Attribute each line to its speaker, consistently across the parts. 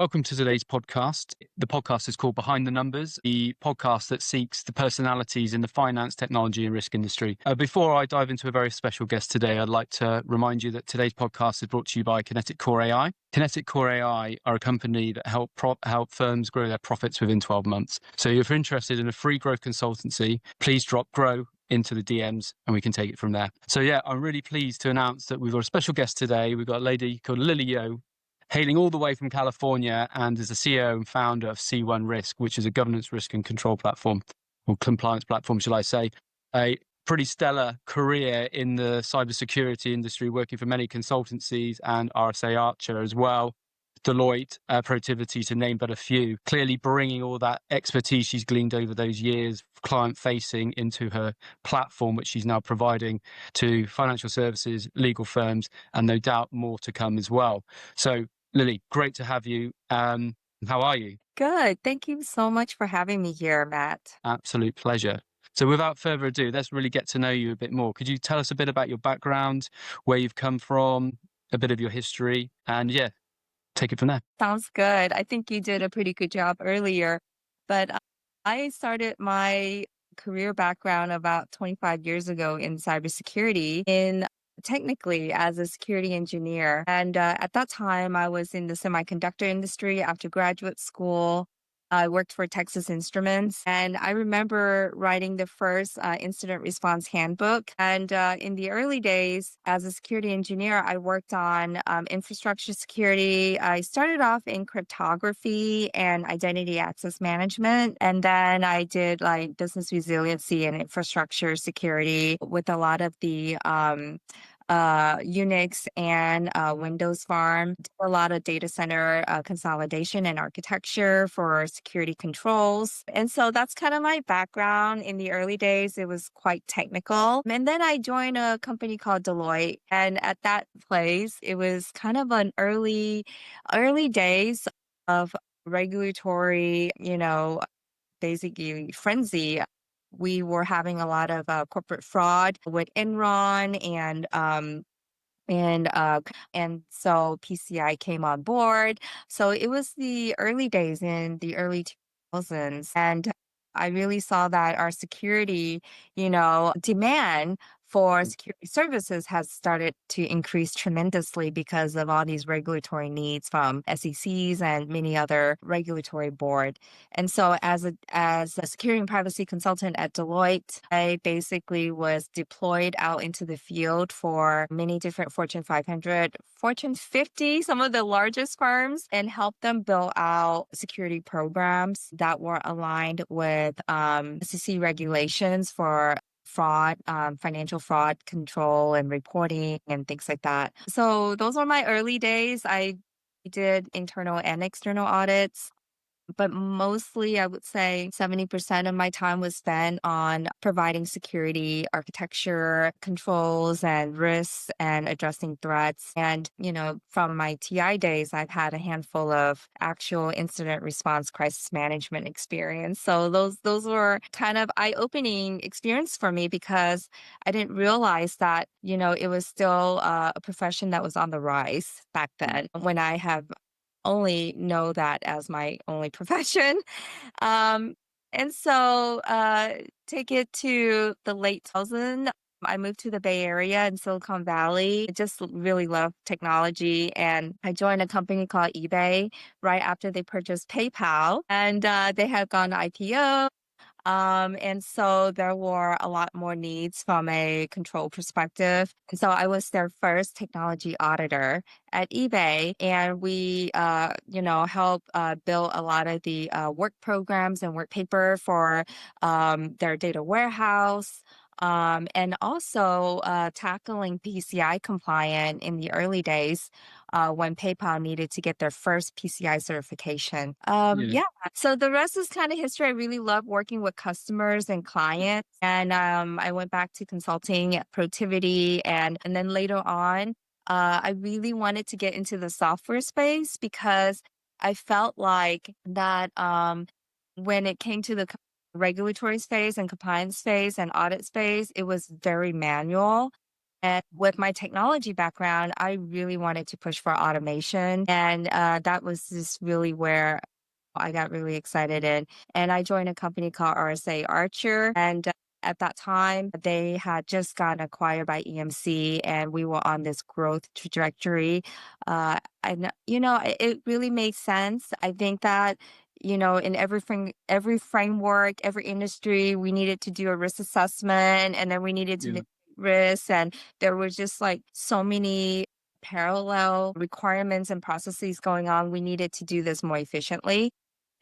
Speaker 1: Welcome to today's podcast. The podcast is called Behind the Numbers, the podcast that seeks the personalities in the finance, technology, and risk industry. Before I dive into a very special guest today, I'd like to remind you that today's podcast is brought to you by Kinetic Core AI. Kinetic Core AI are a company that help firms grow their profits within 12 months. So if you're interested in a free growth consultancy, please drop GROW into the DMs and we can take it from there. So yeah, I'm really pleased to announce that we've got a special guest today. We've got a lady called Yeoh, hailing all the way from California and is the CEO and founder of C1 Risk, which is a governance risk and control platform, or compliance platform, shall I say. A pretty stellar career in the cybersecurity industry, working for many consultancies and RSA Archer as well. Deloitte, Protiviti, to name but a few, clearly bringing all that expertise she's gleaned over those years, client-facing, into her platform, which she's now providing to financial services, legal firms, and no doubt more to come as well. So, Lily, great to have you. How are you?
Speaker 2: Good. Thank you so much for having me here, Matt.
Speaker 1: Absolute pleasure. So without further ado, let's really get to know you a bit more. Could you tell us a bit about your background, where you've come from, a bit of your history, and take it from there.
Speaker 2: Sounds good. I think you did a pretty good job earlier, but I started my career background about 25 years ago in cybersecurity in technically as a security engineer. And at that time, I was in the semiconductor industry after graduate school. I worked for Texas Instruments, and I remember writing the first incident response handbook. And in the early days, as a security engineer, I worked on infrastructure security. I started off in cryptography and identity access management, and then I did like business resiliency and infrastructure security with a lot of the Unix and Windows Farm. Did a lot of data center consolidation and architecture for security controls. And so that's kind of my background. In the early days, it was quite technical. And then I joined a company called Deloitte. And at that place, it was kind of an early days of regulatory, basically frenzy. We were having a lot of corporate fraud with Enron and so PCI came on board. So it was the early days in the early 2000s, and I really saw that our security, demand for security services has started to increase tremendously because of all these regulatory needs from SECs and many other regulatory board. And so as a security and privacy consultant at Deloitte, I basically was deployed out into the field for many different Fortune 500, Fortune 50, some of the largest firms, and helped them build out security programs that were aligned with SEC regulations for fraud, financial fraud control and reporting and things like that. So those were my early days. I did internal and external audits, but mostly I would say 70% of my time was spent on providing security, architecture, controls, and risks and addressing threats. And, from my TI days, I've had a handful of actual incident response crisis management experience. So those were kind of eye-opening experience for me because I didn't realize that, it was still a profession that was on the rise back then when I have only know that as my only profession. Um, and so take it to the late 2000s. I moved to the Bay Area in Silicon Valley. I just really love technology. And I joined a company called eBay right after they purchased PayPal. And they had gone IPO. And so there were a lot more needs from a control perspective. And so I was their first technology auditor at eBay. And we, helped build a lot of the work programs and work paper for their data warehouse. And also tackling PCI compliant in the early days when PayPal needed to get their first PCI certification.
Speaker 1: Yeah.
Speaker 2: Yeah, so the rest is kind of history. I really love working with customers and clients. And I went back to consulting at Protiviti. And then later on, I really wanted to get into the software space because I felt like that when it came to the regulatory space and compliance space and audit space, it was very manual. And with my technology background, I really wanted to push for automation. And that was just really where I got really excited in. And I joined a company called RSA Archer. And at that time, they had just gotten acquired by EMC, and we were on this growth trajectory. It really made sense. I think that, in every framework, every industry, we needed to do a risk assessment, and then we needed to
Speaker 1: Yeah.
Speaker 2: mitigate risks. And there was just like so many parallel requirements and processes going on. We needed to do this more efficiently.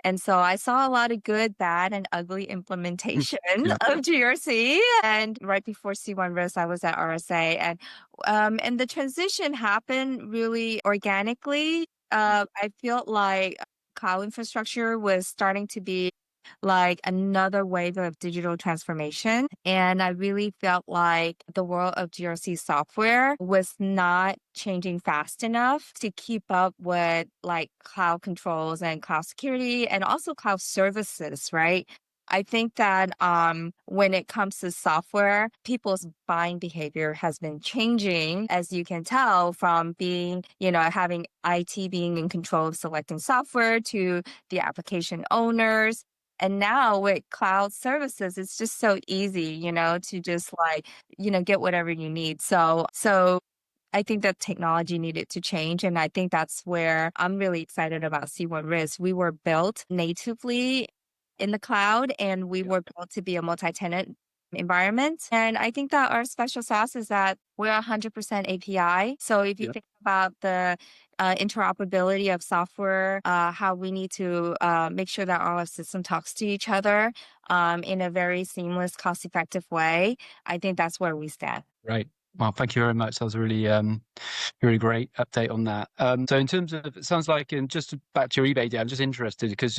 Speaker 2: And so I saw a lot of good, bad, and ugly implementation
Speaker 1: Yeah.
Speaker 2: of GRC. And right before C1 Risk, I was at RSA, and the transition happened really organically. I felt like cloud infrastructure was starting to be like another wave of digital transformation. And I really felt like the world of GRC software was not changing fast enough to keep up with like cloud controls and cloud security and also cloud services, right? I think that when it comes to software, people's buying behavior has been changing, as you can tell from being, having IT being in control of selecting software to the application owners. And now with cloud services, it's just so easy, to just like, get whatever you need. So I think that technology needed to change. And I think that's where I'm really excited about C1 Risk. We were built natively in the cloud, and we
Speaker 1: Yeah.
Speaker 2: were built to be a multi-tenant environment. And I think that our special sauce is that we're 100% API. So if you
Speaker 1: Yeah.
Speaker 2: think about the interoperability of software, how we need to make sure that our system talks to each other in a very seamless, cost-effective way, I think that's where we stand.
Speaker 1: Right. Well, thank you very much. That was a really great update on that. So in terms of, it sounds like, and just back to your eBay deal, I'm just interested because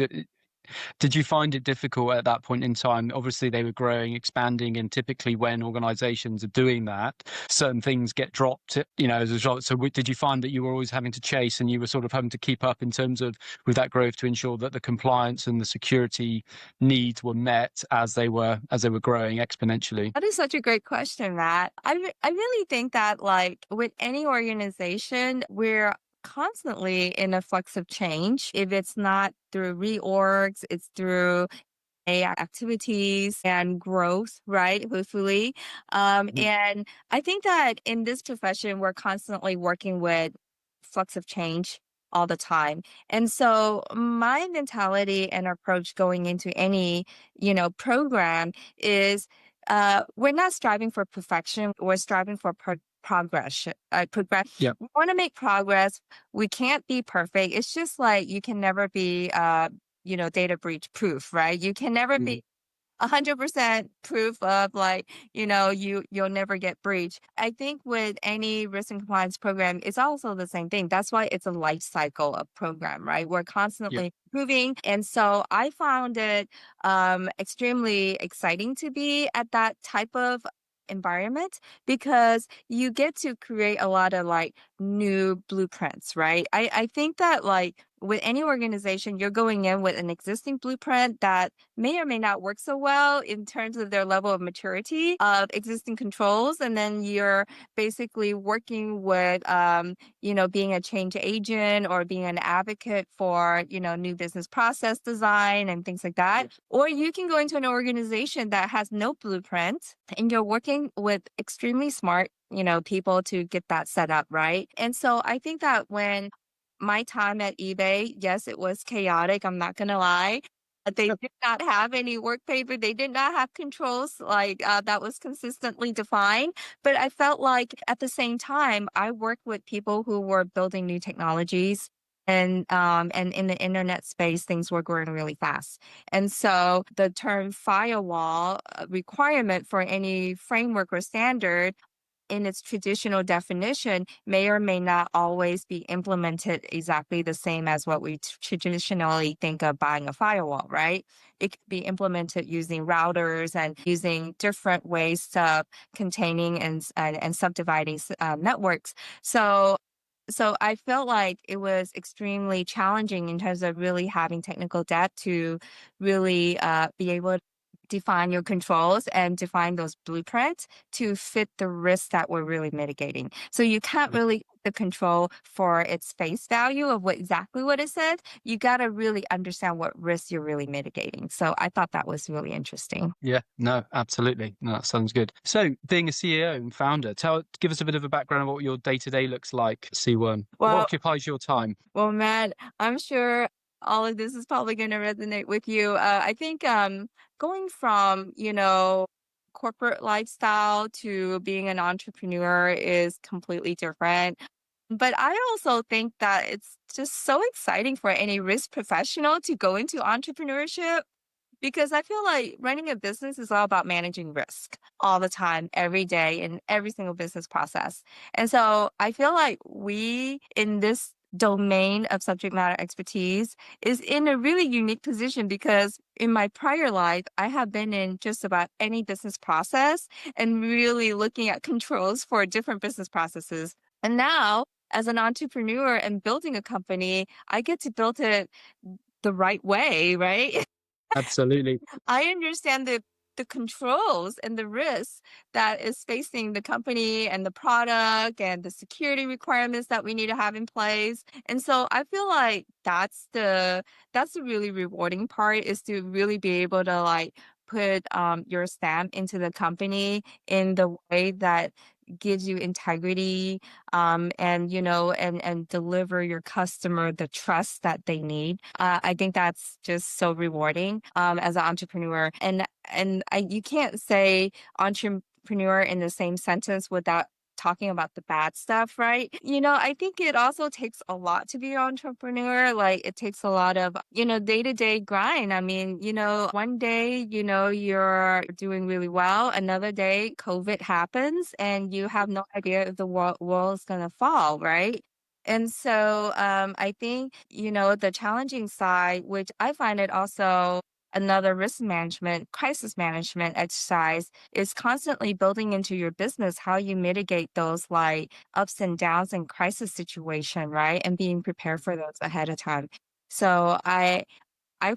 Speaker 1: did you find it difficult at that point in time? Obviously, they were growing, expanding, and typically when organizations are doing that, certain things get dropped, as a result. So did you find that you were always having to chase and you were sort of having to keep up in terms of with that growth to ensure that the compliance and the security needs were met as they were growing exponentially?
Speaker 2: That is such a great question, Matt. I really think that like with any organization, we're constantly in a flux of change. If it's not through reorgs, it's through activities and growth, right? Hopefully.
Speaker 1: Mhm.
Speaker 2: And I think that in this profession, we're constantly working with flux of change all the time. And so my mentality and approach going into any, program is we're not striving for perfection. We're striving for progress.
Speaker 1: Yeah.
Speaker 2: We want to make progress. We can't be perfect. It's just like you can never be data breach proof, right? You can never
Speaker 1: Mhm.
Speaker 2: be 100% proof of like, you'll never get breached. I think with any risk and compliance program, it's also the same thing. That's why it's a life cycle of program, right? We're
Speaker 1: Yeah.
Speaker 2: constantly improving. And so I found it extremely exciting to be at that type of environment because you get to create a lot of like new blueprints, right? I think that like with any organization, you're going in with an existing blueprint that may or may not work so well in terms of their level of maturity of existing controls. And then you're basically working with, being a change agent or being an advocate for, new business process design and things like that.
Speaker 1: Yes.
Speaker 2: Or you can go into an organization that has no blueprint and you're working with extremely smart, people to get that set up, right? And so I think that when my time at eBay, yes, it was chaotic. I'm not going to lie. They did not have any work paper. They did not have controls like that was consistently defined. But I felt like at the same time, I worked with people who were building new technologies. And in the internet space, things were growing really fast. And so the term firewall requirement for any framework or standard in its traditional definition may or may not always be implemented exactly the same as what we traditionally think of buying a firewall, right? It could be implemented using routers and using different ways of containing and subdividing networks. So I felt like it was extremely challenging in terms of really having technical depth to really be able define your controls and define those blueprints to fit the risk that we're really mitigating. So you can't really get the control for its face value of what exactly what it said. You got to really understand what risk you're really mitigating. So I thought that was really interesting.
Speaker 1: Yeah, no, absolutely. No, that sounds good. So, being a CEO and founder, give us a bit of a background of what your day to day looks like at C1. What
Speaker 2: Well,
Speaker 1: occupies your time?
Speaker 2: well, Matt, I'm sure all of this is probably going to resonate with you. I think going from, corporate lifestyle to being an entrepreneur is completely different. But I also think that it's just so exciting for any risk professional to go into entrepreneurship because I feel like running a business is all about managing risk all the time, every day, in every single business process. And so I feel like we in this domain of subject matter expertise is in a really unique position because in my prior life, I have been in just about any business process and really looking at controls for different business processes. And now, as an entrepreneur and building a company, I get to build it the right way, right?
Speaker 1: Absolutely.
Speaker 2: I understand the controls and the risks that is facing the company and the product and the security requirements that we need to have in place. And so I feel like that's the really rewarding part is to really be able to like put your stamp into the company in the way that gives you integrity and and deliver your customer the trust that they need. I think that's just so rewarding as an entrepreneur. You can't say entrepreneur in the same sentence without talking about the bad stuff, right? I think it also takes a lot to be an entrepreneur. Like it takes a lot of, day-to-day grind. I mean, one day, you're doing really well. Another day, COVID happens and you have no idea if the world's gonna fall, right? And so I think, the challenging side, which I find it also another risk management, crisis management exercise is constantly building into your business how you mitigate those like ups and downs and crisis situation, right? And being prepared for those ahead of time. So I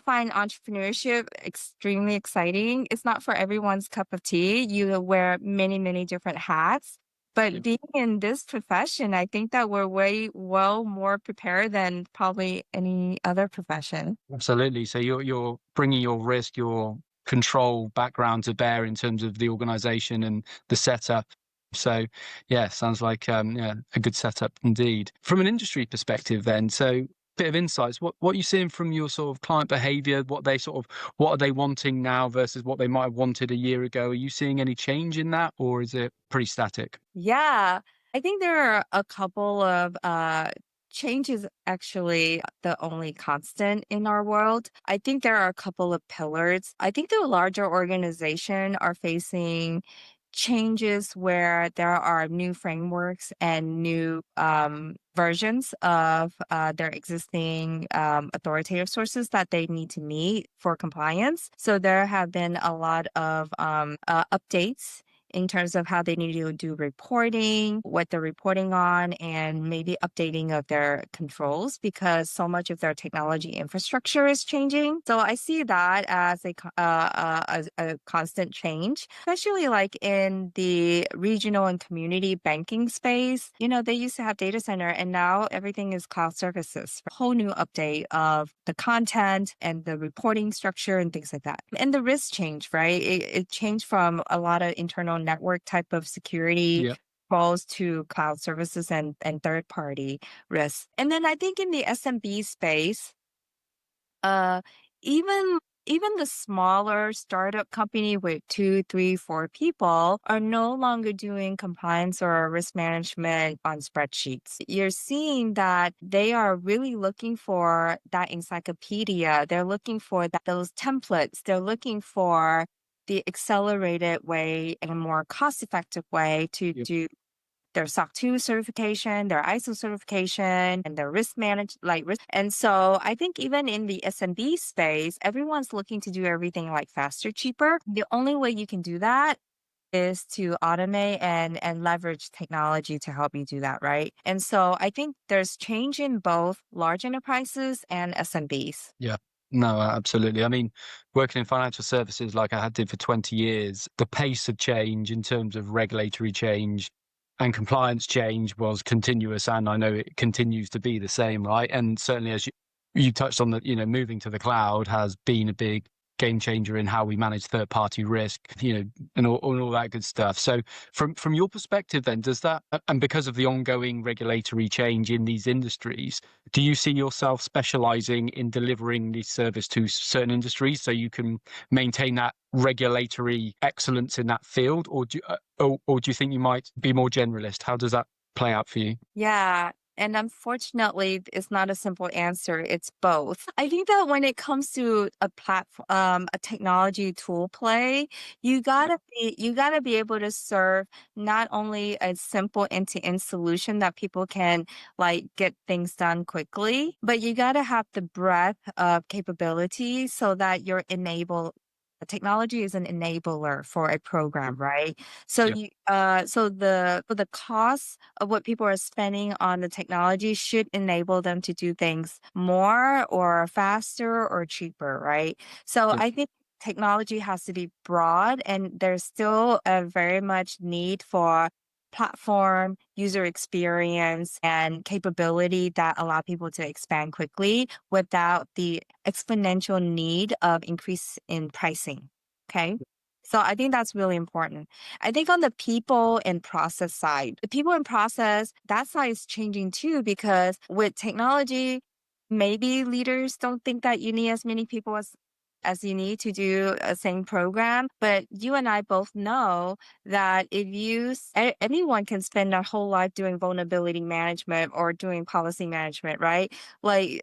Speaker 2: find entrepreneurship extremely exciting. It's not for everyone's cup of tea. You wear many, many different hats. But being in this profession, I think that we're way well more prepared than probably any other profession.
Speaker 1: Absolutely. So you're bringing your risk, your control background to bear in terms of the organization and the setup. So yeah, sounds like yeah, a good setup indeed. From an industry perspective then, so bit of insights. What are you seeing from your sort of client behavior? What are they wanting now versus what they might have wanted a year ago? Are you seeing any change in that or is it pretty static?
Speaker 2: Yeah, I think there are a couple of changes actually the only constant in our world. I think there are a couple of pillars. I think the larger organization are facing changes where there are new frameworks and new versions of their existing authoritative sources that they need to meet for compliance. So there have been a lot of updates in terms of how they need to do reporting, what they're reporting on, and maybe updating of their controls because so much of their technology infrastructure is changing. So I see that as a constant change, especially like in the regional and community banking space. They used to have data center and now everything is cloud services. A whole new update of the content and the reporting structure and things like that. And the risk change, right? It changed from a lot of internal network type of security
Speaker 1: Yeah.
Speaker 2: roles to cloud services and third party risks. And then I think in the SMB space, uh, even even the smaller startup company with two, three, four people are no longer doing compliance or risk management on spreadsheets. You're seeing that they are really looking for that encyclopedia. They're looking for those templates. They're looking for the accelerated way and a more cost-effective way to
Speaker 1: Yep.
Speaker 2: do their SOC 2 certification, their ISO certification, and their risk manage like risk. And so I think even in the SMB space, everyone's looking to do everything like faster, cheaper. The only way you can do that is to automate and leverage technology to help you do that, right? And so I think there's change in both large enterprises and SMBs.
Speaker 1: Yeah. No, absolutely. I mean, working in financial services like I had did for 20 years, the pace of change in terms of regulatory change and compliance change was continuous, and I know it continues to be the same, right? And certainly, as you touched on, that moving to the cloud has been a big game changer in how we manage third party risk, and all that good stuff. So, from your perspective, then, does that, and because of the ongoing regulatory change in these industries, do you see yourself specializing in delivering the service to certain industries so you can maintain that regulatory excellence in that field, or do you think you might be more generalist? How does that play out for you?
Speaker 2: Yeah. And unfortunately, it's not a simple answer. It's both. I think that when it comes to a platform, a technology tool play, you gotta be able to serve not only a simple end-to-end solution that people can like get things done quickly, but you gotta have the breadth of capability so that you're enabled. Technology is an enabler for a program, right? So
Speaker 1: Yeah,
Speaker 2: the cost of what people are spending on the technology should enable them to do things more or faster or cheaper, right? So
Speaker 1: yeah,
Speaker 2: I think technology has to be broad, and there's still a very much need for platform, user experience, and capability that allow people to expand quickly without the exponential need of increase in pricing. Okay. So I think that's really important. I think on the people and process side, the people and process, that side is changing too, because with technology, maybe leaders don't think that you need as many people as you need to do a same program. But you and I both know that if anyone can spend their whole life doing vulnerability management or doing policy management, right? Like,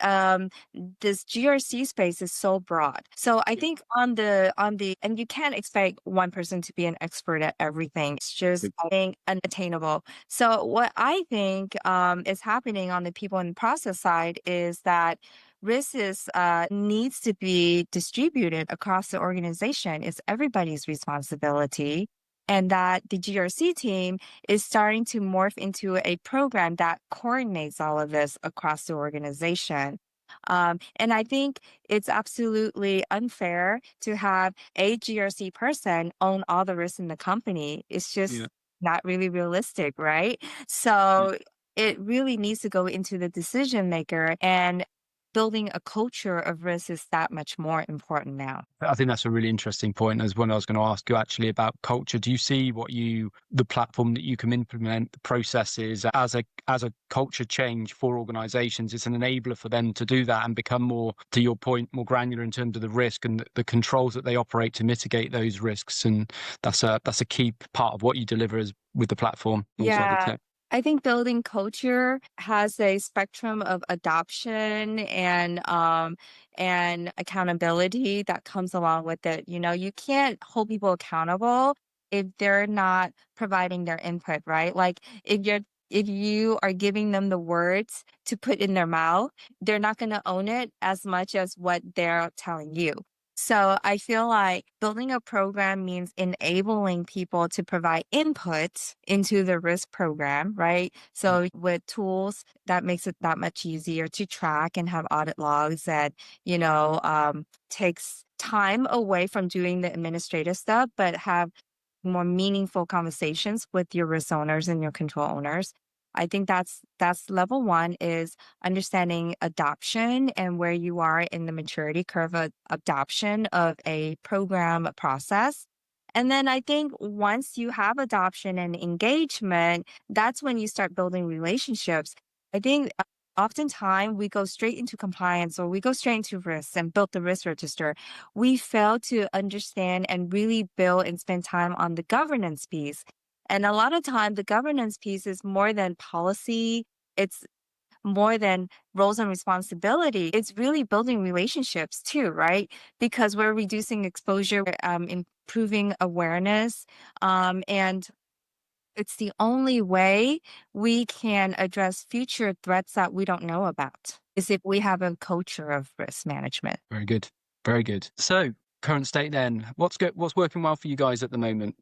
Speaker 2: this GRC space is so broad. So I think and you can't expect one person to be an expert at everything. It's just, I think, unattainable. So what I think is happening on the people and process side is that risk needs to be distributed across the organization. It's everybody's responsibility. And that the GRC team is starting to morph into a program that coordinates all of this across the organization. And I think it's absolutely unfair to have a GRC person own all the risks in the company. It's
Speaker 1: yeah.
Speaker 2: just not really realistic, right?
Speaker 1: Yeah.
Speaker 2: So it really needs to go into the decision maker, and building a culture of risk is that much more important now.
Speaker 1: I think that's a really interesting point. As one I was going to ask you actually about culture. Do you see the platform that you can implement, the processes as a culture change for organizations? It's an enabler for them to do that and become more, to your point, more granular in terms of the risk and the controls that they operate to mitigate those risks. And that's a key part of what you deliver as with the platform alongside the
Speaker 2: Yeah.
Speaker 1: tech.
Speaker 2: I think building culture has a spectrum of adoption and accountability that comes along with it. You know, you can't hold people accountable if they're not providing their input, right? Like if you are giving them the words to put in their mouth, they're not going to own it as much as what they're telling you. So I feel like building a program means enabling people to provide input into the risk program, right? So with tools that makes it that much easier to track and have audit logs that, takes time away from doing the administrative stuff, but have more meaningful conversations with your risk owners and your control owners. I think that's level one is understanding adoption and where you are in the maturity curve of adoption of a program process. And then I think once you have adoption and engagement, that's when you start building relationships. I think oftentimes we go straight into compliance or we go straight into risks and build the risk register. We fail to understand and really build and spend time on the governance piece. And a lot of time, the governance piece is more than policy. It's more than roles and responsibility. It's really building relationships too, right? Because we're reducing exposure, improving awareness, and it's the only way we can address future threats that we don't know about is if we have a culture of risk management.
Speaker 1: Very good. Very good. So current state then, what's working well for you guys at the moment?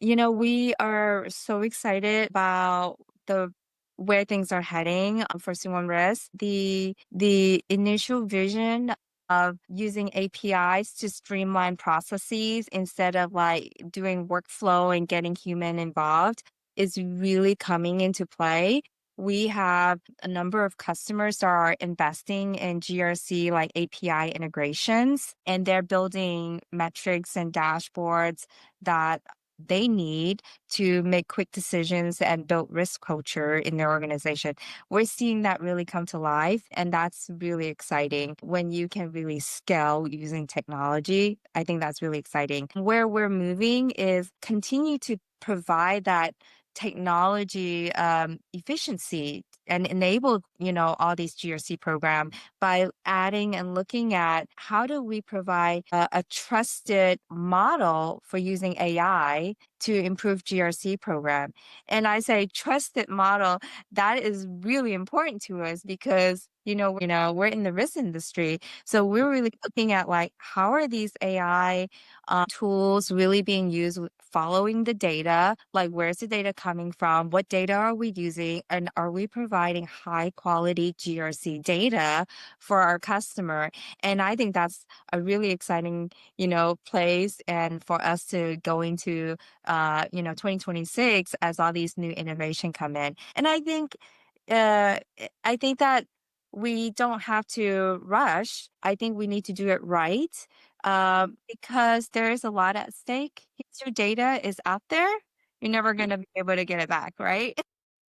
Speaker 2: We are so excited about the where things are heading for Suwon Risk. The initial vision of using APIs to streamline processes instead of like doing workflow and getting human involved is really coming into play. We have a number of customers that are investing in GRC like API integrations, and they're building metrics and dashboards that they need to make quick decisions and build risk culture in their organization. We're seeing that really come to life, and that's really exciting when you can really scale using technology. I think that's really exciting. Where we're moving is continue to provide that technology efficiency and enable all these GRC program by adding and looking at how do we provide a trusted model for using AI to improve GRC program. And I say trusted model, that is really important to us because we're in the risk industry. So we're really looking at like how are these AI tools really being used following the data, like where's the data coming from, what data are we using, and are we providing high quality GRC data for our customer. And I think that's a really exciting place and for us to go into 2026 as all these new innovation come in. And I think that we don't have to rush. I think we need to do it right, because there is a lot at stake. Once your data is out there, you're never going to be able to get it back, right?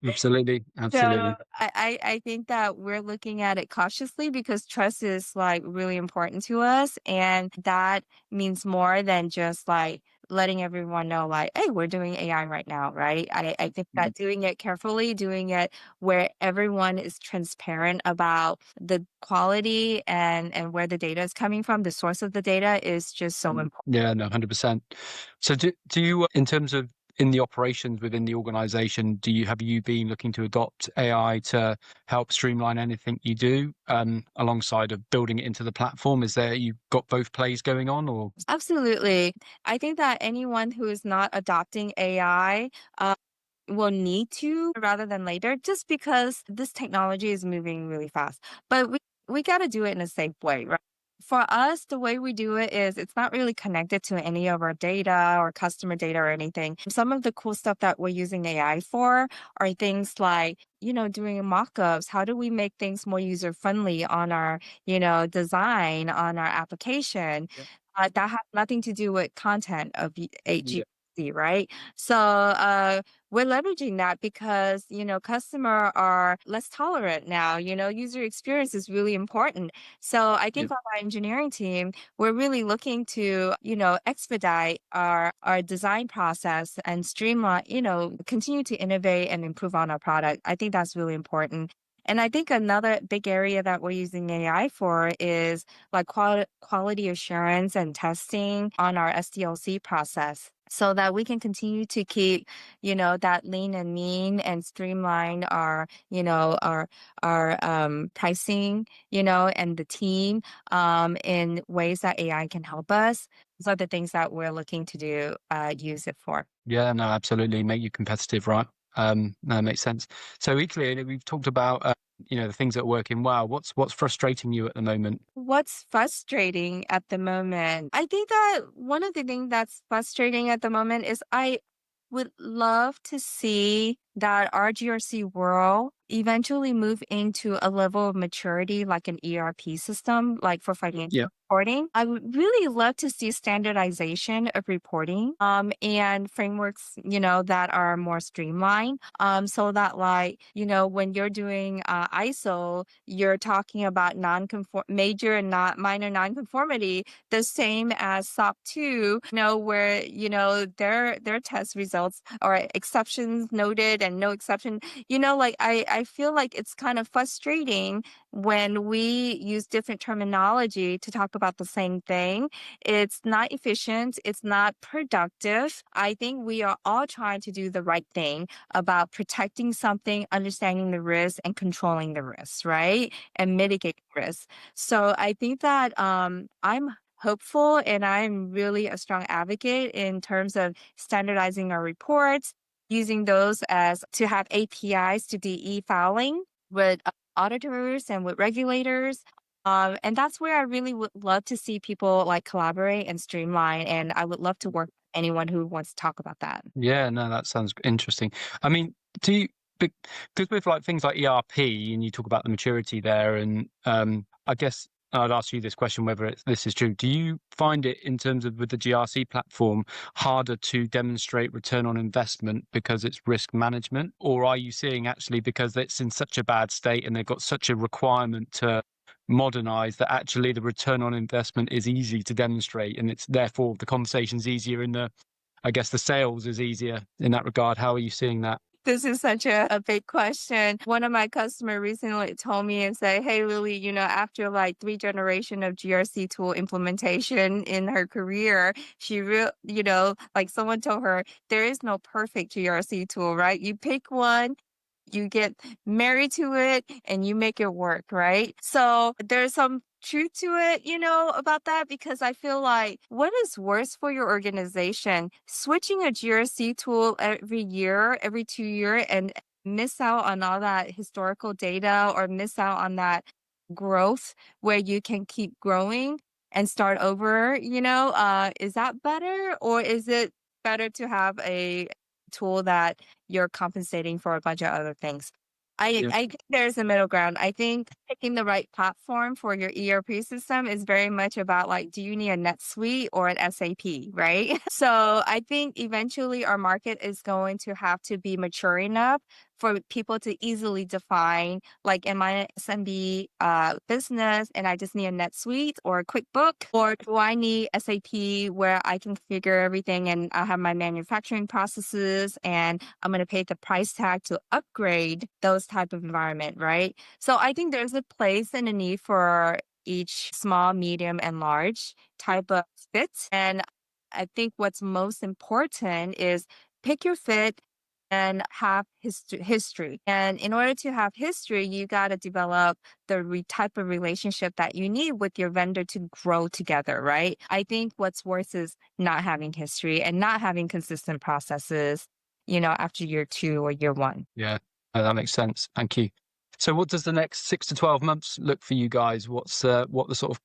Speaker 1: Absolutely.
Speaker 2: So
Speaker 1: Absolutely.
Speaker 2: I think that we're looking at it cautiously because trust is like really important to us. And that means more than just like letting everyone know, like, hey, we're doing AI right now, right? I think that doing it carefully, doing it where everyone is transparent about the quality and where the data is coming from, the source of the data is just so important.
Speaker 1: Yeah, no, 100%. So do you, in terms of in the operations within the organization, have you been looking to adopt AI to help streamline anything you do, alongside of building it into the platform? Is there, you've got both plays going on, or?
Speaker 2: Absolutely. I think that anyone who is not adopting AI will need to rather than later, just because this technology is moving really fast. But we got to do it in a safe way, right? For us, the way we do it is it's not really connected to any of our data or customer data or anything. Some of the cool stuff that we're using AI for are things like, doing mock-ups. How do we make things more user-friendly on our, design, on our application?
Speaker 1: Yep.
Speaker 2: That has nothing to do with content of
Speaker 1: Yeah.
Speaker 2: HGC, right? So we're leveraging that because, customer are less tolerant now. User experience is really important. So I think
Speaker 1: Yep.
Speaker 2: on our engineering team, we're really looking to, expedite our design process and streamline, continue to innovate and improve on our product. I think that's really important. And I think another big area that we're using AI for is like quality assurance and testing on our SDLC process so that we can continue to keep, that lean and mean and streamline our, pricing, and the team in ways that AI can help us. Those are the things that we're looking to do, use it for.
Speaker 1: Yeah, no, absolutely. Make you competitive, right? No, it makes sense. So equally, we've talked about, the things that are working well. What's frustrating you at the moment?
Speaker 2: What's frustrating at the moment? I think that one of the things that's frustrating at the moment is I would love to see that our GRC world eventually move into a level of maturity like an ERP system, like for financial
Speaker 1: Yeah.
Speaker 2: reporting. I would really love to see standardization of reporting and frameworks, that are more streamlined. So that like, when you're doing ISO, you're talking about non-conform major and not minor nonconformity, the same as SOC 2, where, their test results or exceptions noted and no exception. Like I feel like it's kind of frustrating when we use different terminology to talk about the same thing. It's not efficient, it's not productive. I think we are all trying to do the right thing about protecting something, understanding the risk and controlling the risks, right? And mitigating risks. So I think that I'm hopeful and I'm really a strong advocate in terms of standardizing our reports, using those as to have APIs to DE filing with auditors and with regulators. And that's where I really would love to see people like collaborate and streamline. And I would love to work with anyone who wants to talk about that.
Speaker 1: Yeah, no, that sounds interesting. I mean, do you, because with like things like ERP and you talk about the maturity there, and I guess I'd ask you this question whether this is true. Do you find it in terms of with the GRC platform harder to demonstrate return on investment because it's risk management, or are you seeing actually because it's in such a bad state and they've got such a requirement to modernize that actually the return on investment is easy to demonstrate and it's therefore the conversation's easier in the I guess the sales is easier in that regard. How are you seeing that?
Speaker 2: This is such a big question. One of my customer recently told me and said, "Hey, Lily, after like 3 generation of GRC tool implementation in her career, like someone told her there is no perfect GRC tool, right? You pick one, you get married to it, and you make it work, right?" So there's some truth to it, about that because I feel like what is worse for your organization, switching a GRC tool every year, every 2 year, and miss out on all that historical data or miss out on that growth where you can keep growing and start over, is that better or is it better to have a tool that you're compensating for a bunch of other things?
Speaker 1: Yeah.
Speaker 2: I think there's a middle ground. I think picking the right platform for your ERP system is very much about like, do you need a NetSuite or an SAP, right? So I think eventually our market is going to have to be mature enough for people to easily define, like, am I an SMB business and I just need a NetSuite or a QuickBook, or do I need SAP where I can figure everything and I have my manufacturing processes and I'm going to pay the price tag to upgrade those type of environment, right? So I think there's a place and a need for each small, medium, and large type of fit. And I think what's most important is pick your fit and have history. And in order to have history, you got to develop the type of relationship that you need with your vendor to grow together, right? I think what's worse is not having history and not having consistent processes, after year 2 or year 1.
Speaker 1: Yeah, that makes sense. Thank you. So what does the next 6 to 12 months look for you guys? What the sort of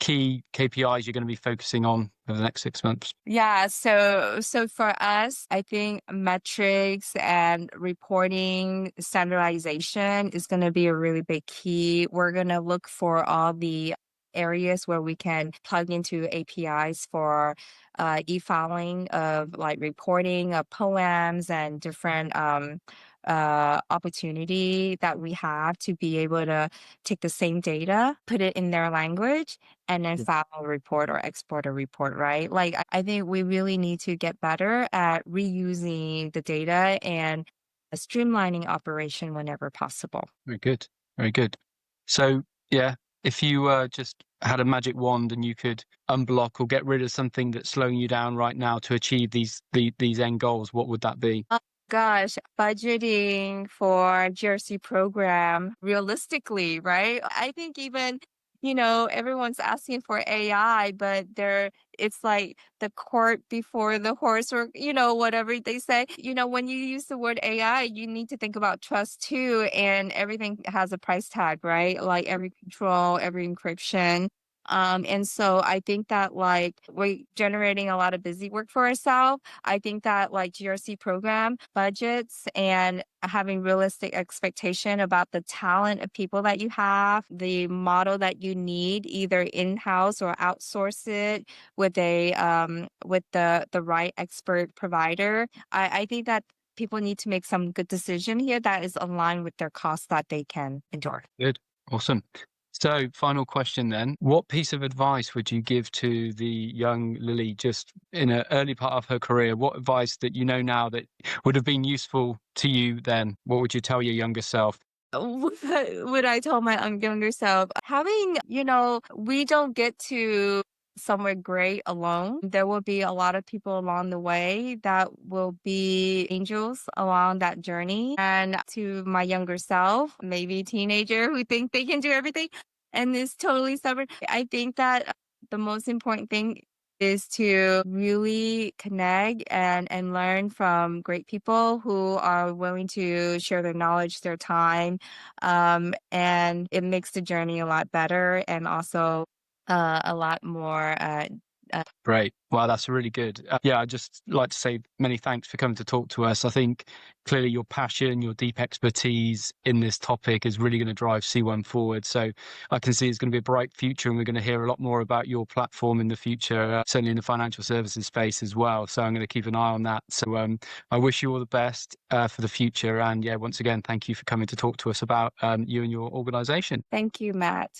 Speaker 1: key KPIs you're going to be focusing on over the next 6 months?
Speaker 2: Yeah, so for us, I think metrics and reporting standardization is going to be a really big key. We're going to look for all the areas where we can plug into APIs for e-filing of like reporting of poems and different opportunity that we have to be able to take the same data, put it in their language, and then
Speaker 1: Yeah.
Speaker 2: file a report or export a report, right? Like, I think we really need to get better at reusing the data and streamlining operation whenever possible.
Speaker 1: Very good. Very good. So yeah, if you just had a magic wand and you could unblock or get rid of something that's slowing you down right now to achieve these end goals, what would that be?
Speaker 2: Oh gosh, budgeting for GRC program realistically, right? I think even, everyone's asking for AI, but it's like the cart before the horse or, whatever they say. When you use the word AI, you need to think about trust too, and everything has a price tag, right? Like every control, every encryption. And so I think that like we're generating a lot of busy work for ourselves. I think that like GRC program budgets and having realistic expectation about the talent of people that you have, the model that you need, either in-house or outsource it with the right expert provider. I think that people need to make some good decision here that is aligned with their costs that they can endure.
Speaker 1: Good. Awesome. So, final question then. What piece of advice would you give to the young Lily just in an early part of her career? What advice that you know now that would have been useful to you then? What would you tell your younger self?
Speaker 2: Would I tell my younger self, we don't get to somewhere great alone. There will be a lot of people along the way that will be angels along that journey. And to my younger self, maybe teenager who think they can do everything and is totally stubborn, I think that the most important thing is to really connect and learn from great people who are willing to share their knowledge, their time, and it makes the journey a lot better and also a lot more.
Speaker 1: Great. Wow, that's really good. Yeah, I'd just like to say many thanks for coming to talk to us. I think clearly your passion, your deep expertise in this topic is really going to drive C1 forward. So I can see it's going to be a bright future, and we're going to hear a lot more about your platform in the future, certainly in the financial services space as well. So I'm going to keep an eye on that. So I wish you all the best for the future. And yeah, once again, thank you for coming to talk to us about you and your organization.
Speaker 2: Thank you, Matt.